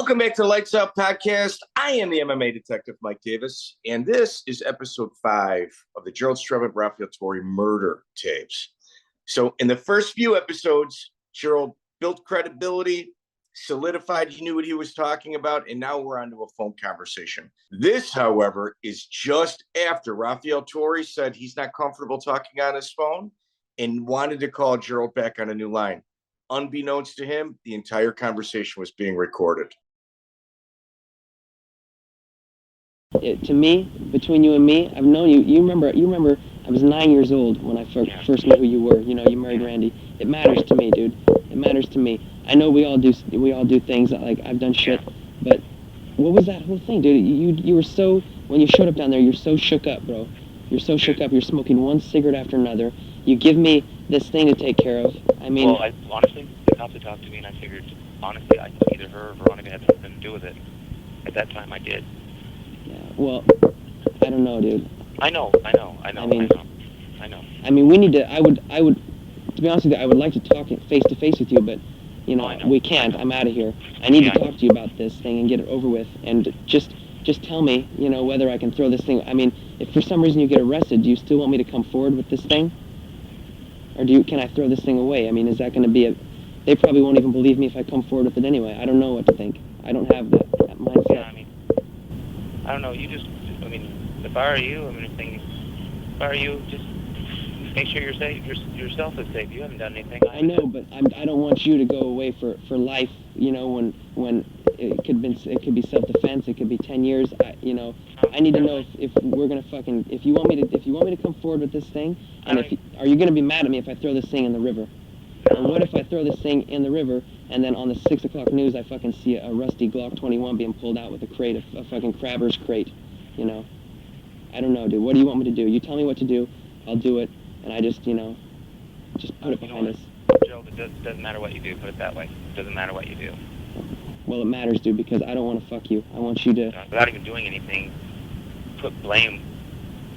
Welcome back to the Lights Out Podcast. I am the MMA Detective, Mike Davis, and this is episode 5 of the Gerald Strebendt Rafiel Torre murder tapes. So in the first few episodes, Gerald built credibility, solidified he knew what he was talking about, and now we're on to a phone conversation. This, however, is just after Rafiel Torre said he's not comfortable talking on his phone and wanted to call Gerald back on a new line. Unbeknownst to him, the entire conversation was being recorded. To me, between you and me, I've known you. You remember. I was 9 years old when I first knew who you were. You know, you married Randy. It matters to me, dude. It matters to me. I know we all do things like I've done shit, but what was that whole thing, dude? You were so, when you showed up down there, you're so shook up, bro. You're so shook up. You're smoking one cigarette after another. You give me this thing to take care of. I mean, well, honestly, the cops had talked to me, and I figured, honestly, I thought either her or Veronica had something to do with it. At that time, I did. Yeah, well, I don't know, dude. I know. I mean, we need to. I would, to be honest with you, I would like to talk face to face with you, but you know, we can't. I'm out of here. I need to talk to you about this thing and get it over with, and just tell me, you know, whether I can throw this thing. I mean, if for some reason you get arrested, do you still want me to come forward with this thing, or can I throw this thing away? I mean, is that going to be They probably won't even believe me if I come forward with it anyway. I don't know what to think. I don't have that mindset. Yeah, I mean, I don't know. If I were you, just make sure you're safe. Yourself is safe. You haven't done anything. I know, but I don't want you to go away for life. You know, when it could be self-defense. It could be 10 years. I need to know if we're gonna if you want me to come forward with this thing, and are you gonna be mad at me if I throw this thing in the river? And what if I throw this thing in the river, and then on the 6 o'clock news I fucking see a rusty Glock 21 being pulled out with a crate, a fucking crabber's crate, you know? I don't know, dude. What do you want me to do? You tell me what to do, I'll do it, and I just, just put it behind us. Gerald, it doesn't matter what you do, put it that way. It doesn't matter what you do. Well, it matters, dude, because I don't want to fuck you. I want you to... Without even doing anything, put blame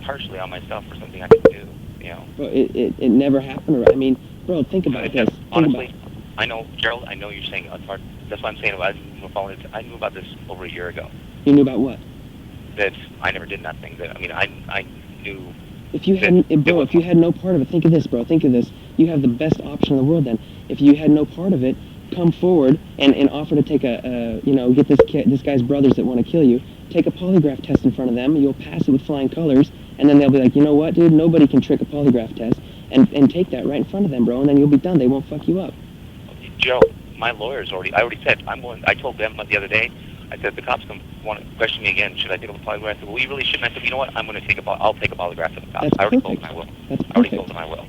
partially on myself for something I didn't do, you know? Bro, it never happened, I mean... Bro, think about this. Honestly, I know, Gerald, I know you're saying it's hard. That's why I'm saying I knew about this over a year ago. You knew about what? That I never did nothing. That I knew. If you had no part of it, think of this, bro. Think of this. You have the best option in the world. Then, if you had no part of it, come forward and offer to take get this guy's brothers that want to kill you. Take a polygraph test in front of them. You'll pass it with flying colors, and then they'll be like, you know what, dude? Nobody can trick a polygraph test. And take that right in front of them, bro, and then you'll be done. They won't fuck you up. Joe, my lawyer's I already said, I told them the other day, I said, if the cops want to question me again, should I take a polygraph? I said, well, you really shouldn't. I said, you know what, I'll take a polygraph to the cops. I already told them I will. That's perfect. I already told them I will.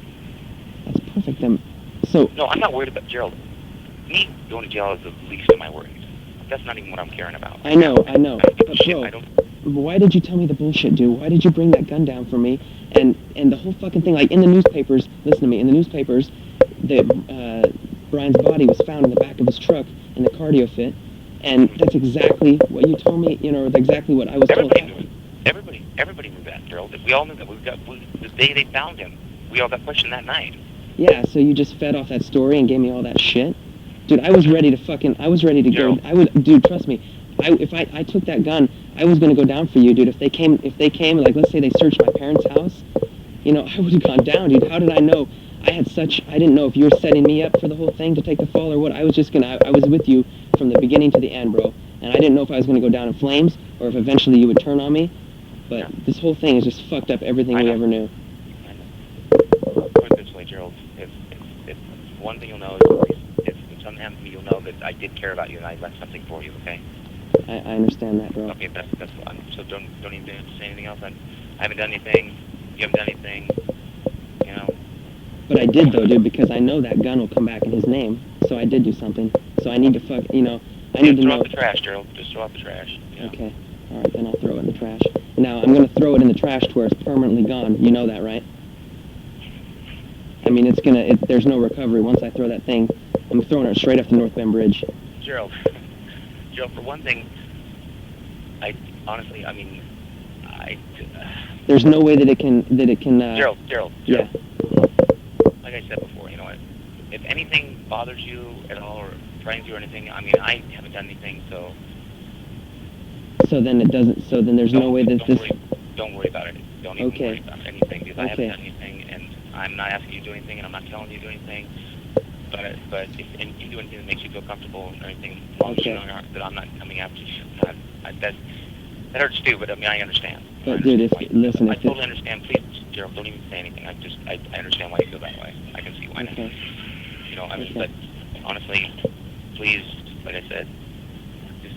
That's perfect, then. So... No, I'm not worried about, Gerald. Me going to jail is the least of my worries. That's not even what I'm caring about. I know. But why did you tell me the bullshit, dude? Why did you bring that gun down for me? And the whole fucking thing, like in the newspapers, listen to me, in the newspapers, Brian's body was found in the back of his truck in the cardio fit, and that's exactly what you told me, exactly what I was told. Everybody knew that, Gerald. We all knew that. The day they found him, we all got questioned that night. Yeah, so you just fed off that story and gave me all that shit? Dude, I was ready to Gerald. go, dude, trust me, if I took that gun, I was going to go down for you, dude. If they came, like, let's say they searched my parents' house, I would have gone down, dude. How did I know? I didn't know if you were setting me up for the whole thing to take the fall or what. I was with you from the beginning to the end, bro. And I didn't know if I was going to go down in flames or if eventually you would turn on me. But this whole thing has just fucked up everything we ever knew. I know. Put it this way, Gerald. If one thing you'll know is if something happens to me, you'll know that I did care about you and I left something for you, okay? I understand that, bro. Okay, that's fine. So don't even say anything else. I haven't done anything. You haven't done anything. But I did, though, dude, because I know that gun will come back in his name. So I did do something. So I need to I need to know. Throw out the trash, Gerald. Just throw out the trash. Okay. All right, then I'll throw it in the trash. Now, I'm going to throw it in the trash to where it's permanently gone. You know that, right? I mean, there's no recovery. Once I throw that thing, I'm throwing it straight off the North Bend Bridge. Gerald, for one thing, there's no way that it can. Gerald. Yeah. Like I said before, if anything bothers you at all, or threatens you or anything. I mean, I haven't done anything, so. So then it doesn't. So then there's no way that this. Don't worry about it. Don't even worry about anything because I haven't done anything, and I'm not asking you to do anything, and I'm not telling you to do anything. But if you do anything that makes you feel comfortable or anything, as long as you know that I'm not coming after you. That hurts too, but I mean I understand. But dude, listen, I totally understand. Please, Gerald, don't even say anything. I understand why you feel that way. I can see why. Okay. You know, I mean, but honestly, please, like I said, just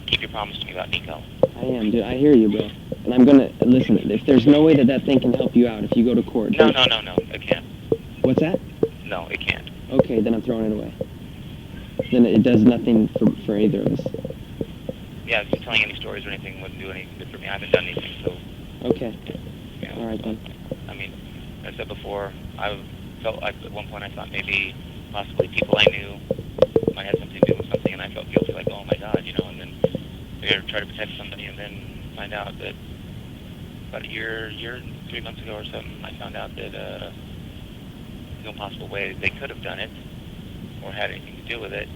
keep your promise to me about Nico. I am, dude. I hear you, bro. And I'm gonna listen. If there's no way that thing can help you out, if you go to court. No, it can't. What's that? No, it can't. Okay, then I'm throwing it away. Then it does nothing for either of us. Yeah, if you're telling any stories or anything wouldn't do anything good for me. I haven't done anything, so. Okay. You know, all right then. I mean, as I said before, I felt like at one point I thought maybe possibly people I knew might have something to do with something, and I felt guilty, like, oh my God, you know, and then I try to protect somebody, and then find out that about a year, 3 months ago or something, I found out that there's no possible way they could have done it or had anything to do with it.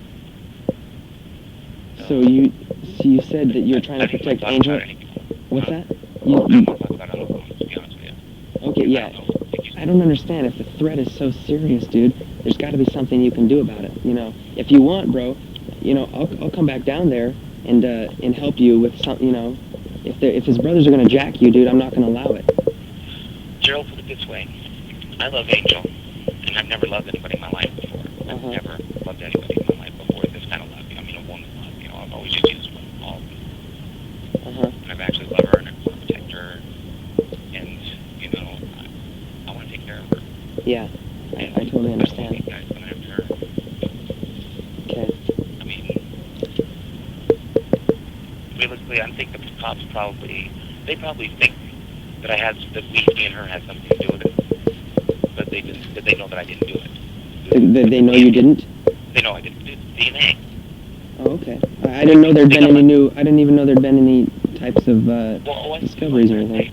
So you said that you're trying to protect Angel. What's that? I don't want to talk about it on the phone, to be honest with you. Okay, yeah. I don't understand. If the threat is so serious, dude, there's got to be something you can do about it. You know, if you want, bro, you know, I'll come back down there and help you with some. You know, if his brothers are gonna jack you, dude, I'm not gonna allow it. Gerald, put it this way: I love Angel, and I've never loved anybody in my life before. I've never loved anybody in my life before this kind of love. I mean, a woman love. You know, I've always just used all of them. And I've actually loved her and I want to protect her, and you know, I want to take care of her. Yeah, I totally understand. These guys coming after her. Okay. I mean, realistically, I think the cops probably think that me and her had something to do with it, but they know that I didn't do it. They know you didn't? They know I didn't do DNA. Oh, okay. I didn't know there'd been any I didn't even know there'd been any types of discoveries or anything.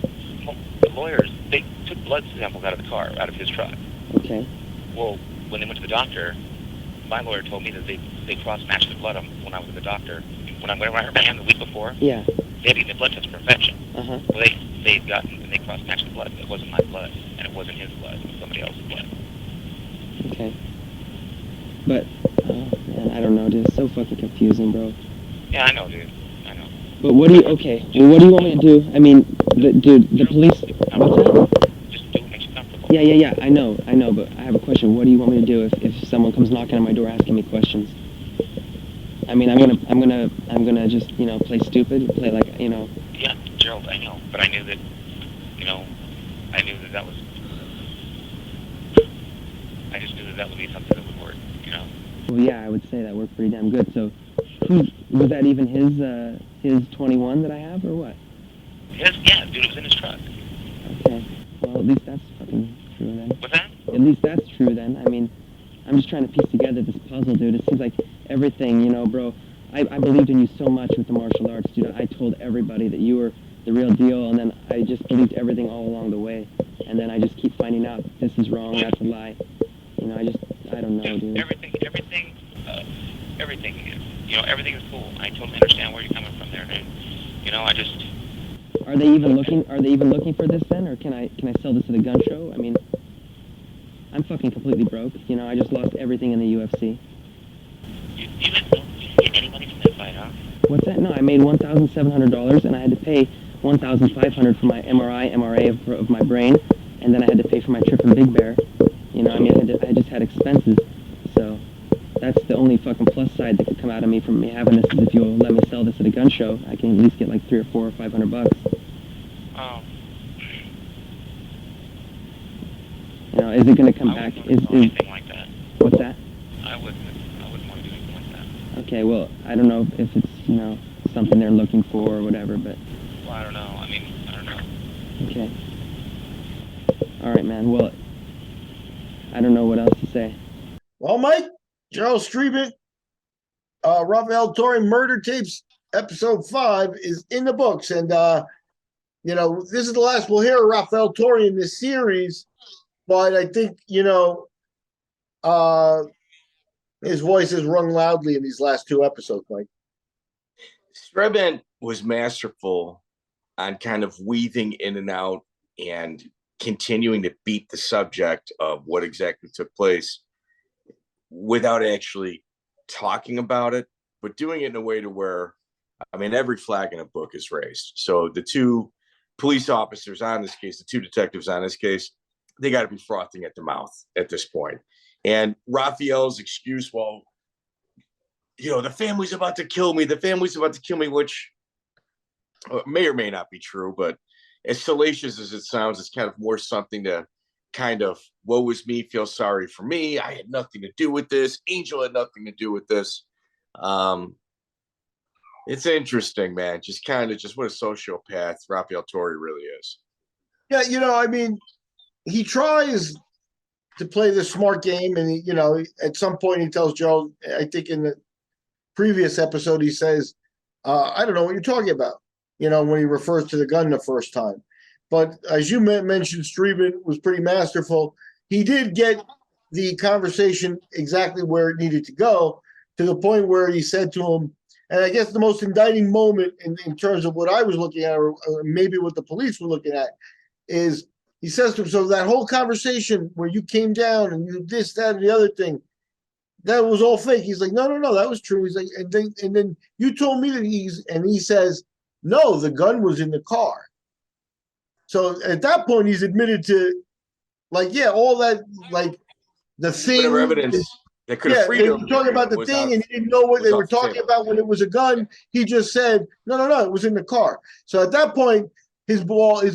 The lawyers, they took blood samples out of the car, out of his truck. Okay. Well, when they went to the doctor, my lawyer told me that they cross-matched the blood when I was at the doctor. When I hurt my hand the week before, yeah, they had to get the blood test for infection. Well, they cross-matched the blood. It wasn't my blood, and it wasn't his blood. It was somebody else's blood. Okay. But, oh, man, I don't know, dude. It's so fucking confusing, bro. Yeah, I know, dude. I know. But what do you want me to do? I mean, the police... What's that? Just do what makes you comfortable. Yeah, I know, but I have a question. What do you want me to do if someone comes knocking on my door asking me questions? I mean, I'm gonna just, you know, play stupid, play like, you know... Yeah, Gerald, I know, but I knew that, you know, that was... I just knew that would be something that would work, you know? Well, yeah, I would say that worked pretty damn good. So, was that even his 21 that I have, or what? Yeah, dude, it was in his truck. Okay. Well, at least that's fucking true then. What's that? At least that's true then. I mean, I'm just trying to piece together this puzzle, dude. It seems like everything, you know, bro. I believed in you so much with the martial arts, dude. I told everybody that you were the real deal, and then I just believed everything all along the way. And then I just keep finding out this is wrong, that's a lie. You know, I don't know, dude. Everything is, you know, everything is cool. I totally understand where you're coming from there, dude. You know, I just... Are they even looking for this then, or can I sell this at a gun show? I mean, I'm fucking completely broke. You know, I just lost everything in the UFC. You didn't get any money from that fight, huh? What's that? No, I made $1,700, and I had to pay $1,500 for my MRA of my brain, and then I had to pay for my trip from Big Bear. You know, I mean, I just had expenses, so that's the only fucking plus side that could come out of me from me having this is if you'll let me sell this at a gun show, I can at least get like $300 or $400 or $500. Oh. You know, is it going to come back? Anything like that. What's that? I wouldn't want to do anything like that. Okay, well, I don't know if it's, you know, something they're looking for or whatever, but... Well, I don't know. I mean, I don't know. Okay. All right, man. Well, I don't know what else to say. Well, Mike, Gerald Strebendt Rafiel Torre Murder Tapes episode 5 is in the books. And, you know, this is the last we'll hear of Rafiel Torre in this series. But I think, you know, His voice has rung loudly in these last two episodes, Mike. Strebendt was masterful on kind of weaving in and out and continuing to beat the subject of what exactly took place without actually talking about it, but doing it in a way to where, I mean, every flag in a book is raised. So the two police officers on this case, the two detectives on this case, they got to be frothing at the mouth at this point. And Rafiel's excuse, well, you know, the family's about to kill me. The family's about to kill me, which may or may not be true, but as salacious as it sounds, it's kind of more something to kind of, woe is me, feel sorry for me. I had nothing to do with this. Angel had nothing to do with this. It's interesting, man. Just kind of just what a sociopath Rafiel Torre really is. Yeah, you know, I mean, he tries to play the smart game, and he, you know, at some point he tells Gerald, I think in the previous episode, he says, I don't know what you're talking about, you know, when he refers to the gun the first time. But as you mentioned, Strebendt was pretty masterful. He did get the conversation exactly where it needed to go, to the point where he said to him, and I guess the most indicting moment in terms of what I was looking at, or maybe what the police were looking at, is he says to him, so that whole conversation where you came down and you this, that, and the other thing, that was all fake. He's like, no, that was true. He's like, and then you told me that he says, no, the gun was in the car. So at that point, he's admitted to, like, yeah, all that, like, the thing. Whatever evidence that could have freed him. Talking about the thing, and he didn't know what they were talking about when it was a gun. He just said, no, it was in the car. So at that point, his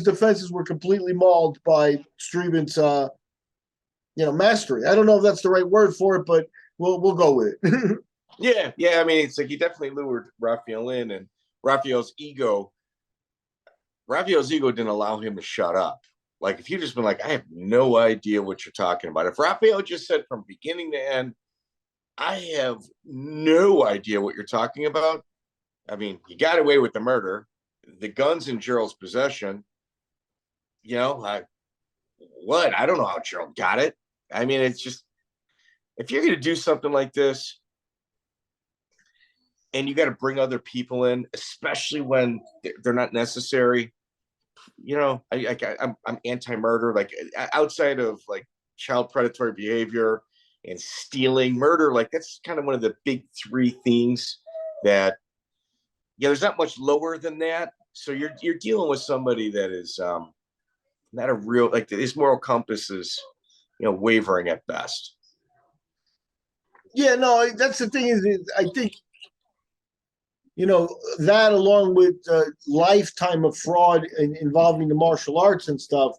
defenses were completely mauled by Strebendt's, mastery. I don't know if that's the right word for it, but we'll go with it. Yeah. I mean, it's like he definitely lured Rafiel in, and Rafiel's ego didn't allow him to shut up. Like, if you just been like, I have no idea what you're talking about. If Rafiel just said from beginning to end, I have no idea what you're talking about. I mean, he got away with the murder. The gun's in Gerald's possession. You know, I don't know how Gerald got it. I mean, it's just, if you're going to do something like this and you got to bring other people in, especially when they're not necessary, you know, I'm anti-murder. Like, outside of like child predatory behavior and stealing, murder, like that's kind of one of the big three things that, yeah, there's not much lower than that. So you're dealing with somebody that is not a real, like, his moral compass is, you know, wavering at best. Yeah, no, that's the thing is I think, you know, that along with lifetime of fraud involving the martial arts and stuff,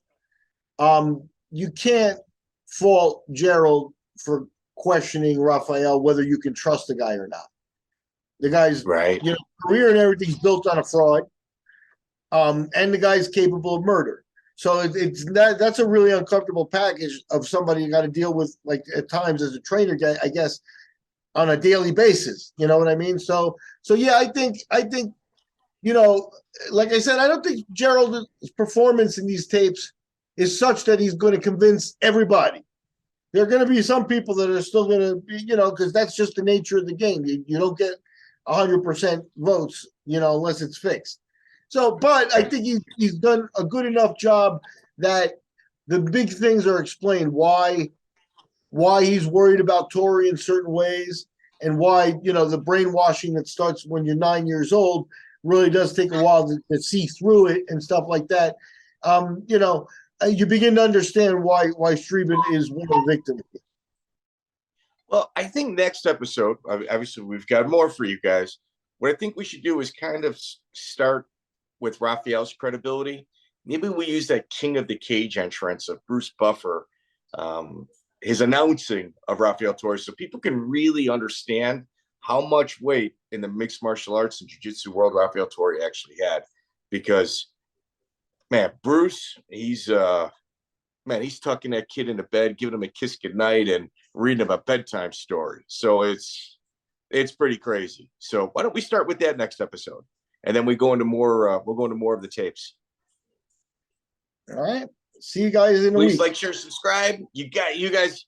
you can't fault Gerald for questioning Rafiel whether you can trust the guy or not. The guy's right, you know, career and everything's built on a fraud, and the guy's capable of murder. So that's a really uncomfortable package of somebody you got to deal with, like, at times as a trainer, I guess, on a daily basis. You know what I mean? So yeah, I think, you know, like I said, I don't think Gerald's performance in these tapes is such that he's going to convince everybody. There are going to be some people that are still going to be, you know, because that's just the nature of the game. You don't get 100% votes, you know, unless it's fixed. So, but I think he's done a good enough job that the big things are explained, why he's worried about Torre in certain ways, and why, you know, the brainwashing that starts when you're 9 years old really does take a while to see through it and stuff like that. You know, you begin to understand why Strebendt is one of the victims. Well, I think next episode, obviously we've got more for you guys. What I think we should do is kind of start with Rafiel's credibility. Maybe we use that King of the Cage entrance of Bruce Buffer, his announcing of Rafiel Torre, so people can really understand how much weight in the mixed martial arts and jiu-jitsu world Rafiel Torre actually had. Because, man, Bruce, he's tucking that kid into bed, giving him a kiss goodnight, and reading him a bedtime story. So it's pretty crazy. So why don't we start with that next episode, and then we go into more. We'll go into more of the tapes. All right. See you guys in a week. Please like, share, subscribe. You guys.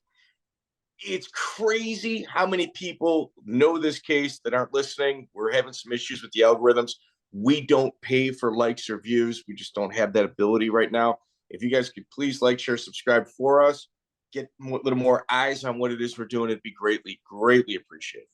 it's crazy how many people know this case that aren't listening. We're having some issues with the algorithms. We don't pay for likes or views. We just don't have that ability right now. If you guys could please like, share, subscribe for us, get a little more eyes on what it is we're doing, it'd be greatly, greatly appreciated.